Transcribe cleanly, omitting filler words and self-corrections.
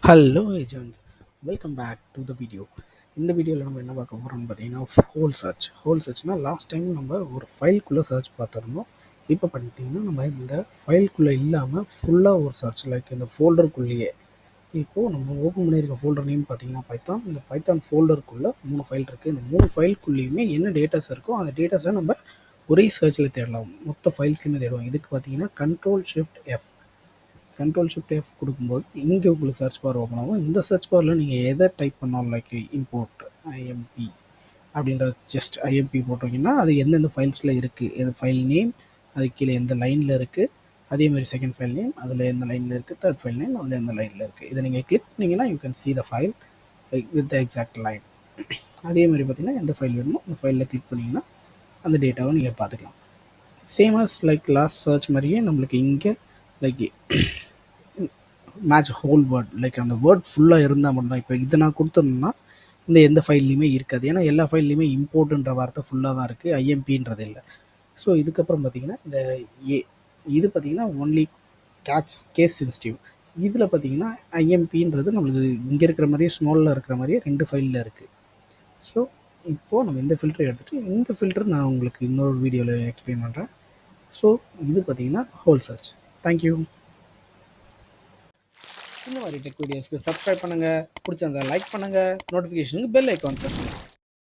Hello agents, welcome back to the video. இந்த வீடியோவில் நம்ம என்ன பார்க்க போகிறோம்னு பார்த்தீங்கன்னா ஹோல் சர்ச்னால் லாஸ்ட் டைம் நம்ம ஒரு ஃபைல்குள்ளே சர்ச் பார்த்துருந்தோம். இப்போ பண்ணிட்டிங்கன்னா நம்ம இந்த ஃபைல்குள்ளே இல்லாமல் ஃபுல்லாக ஒரு சர்ச் லைக் இந்த ஃபோல்டருக்குள்ளேயே. இப்போது நம்ம ஓப்பன் பண்ணியிருக்க ஃபோல்டர் நேம் பார்த்தீங்கன்னா பைத்தான். இந்த பைத்தான் ஃபோல்டருக்குள்ளே 3 ஃபைல் இருக்குது. இந்த 3 ஃபைல்குள்ளேயுமே என்ன டேட்டாஸ் இருக்கோ அந்த டேட்டாஸை நம்ம ஒரே சர்ச்சில் தேடலாம். மொத்த ஃபைல்ஸ்லையுமே தேடுவோம். இதுக்கு பார்த்தீங்கன்னா கண்ட்ரோல் ஷிஃப்ட் எஃப் கொடுக்கும்போது இங்கே உங்களுக்கு சர்ச் பார் ஓப்பன் ஆகும். இந்த சர்ச் பாரில் நீங்கள் எதை டைப் பண்ணாலும் லைக் இம்போர்ட் ஐஎம்பி அப்படின்ற ஜஸ்ட் ஐஎம்பி போட்டிங்கன்னா அது எந்தெந்த ஃபைல்ஸில் இருக்குது, எந்த ஃபைல் நேம், அது கீழே எந்த லைனில் இருக்குது, அதேமாதிரி செகண்ட் ஃபைல் நேம் அதில் எந்த லைனில் இருக்குது, தேர்ட் ஃபைல் நேம் அதில் எந்த லைனில் இருக்குது. இதை நீங்கள் கிளிக் பண்ணிங்கன்னா you can see the file with the exact line. அதேமாதிரி பார்த்தீங்கன்னா எந்த ஃபைல் வேணுமோ அந்த ஃபைலில் கிளிக் பண்ணிங்கன்னா அந்த டேட்டாவை நீங்கள் பார்த்துக்கலாம். Same as like last search மாதிரியே நம்மளுக்கு இங்கே like match whole word like அந்த வேர்ட் ஃபுல்லாக இருந்தால் மட்டும்தான். இப்போ இதை நான் கொடுத்துருந்தேன்னா இந்த எந்த ஃபைல்லையுமே இருக்காது. ஏன்னா எல்லா ஃபைல்லையுமே இம்போர்ட்டுன்ற வார்த்தை ஃபுல்லாக தான் இருக்குது, ஐஎம்பின்றது இல்லை. ஸோ இதுக்கப்புறம் பார்த்தீங்கன்னா இந்த இது பார்த்தீங்கன்னா ஒன்லி கேஸ் சென்சிட்டிவ். இதில் பார்த்தீங்கன்னா ஐஎம்பின்றது நம்மளுக்கு இங்கே இருக்கிற மாதிரியே ஸ்மாலில் இருக்கிற மாதிரியே 2 ஃபைலில் இருக்குது. ஸோ இப்போது நம்ம இந்த ஃபில்டரை எடுத்துகிட்டு இந்த ஃபில்டர் நான் உங்களுக்கு இன்னொரு வீடியோவில் எக்ஸ்பிளைன் பண்ணுறேன். ஸோ இது பார்த்தீங்கன்னா ஹோல் சர்ச். தேங்க்யூ. இந்த மாதிரி டெக் வீடியோஸ்க்கு சப்ஸ்கிரைப் பண்ணுங்கள், பிடிச்சிருந்தா லைக் பண்ணுங்கள், நோட்டிஃபிகேஷனுக்கு பெல் ஐக்கான் பண்ணுங்கள்.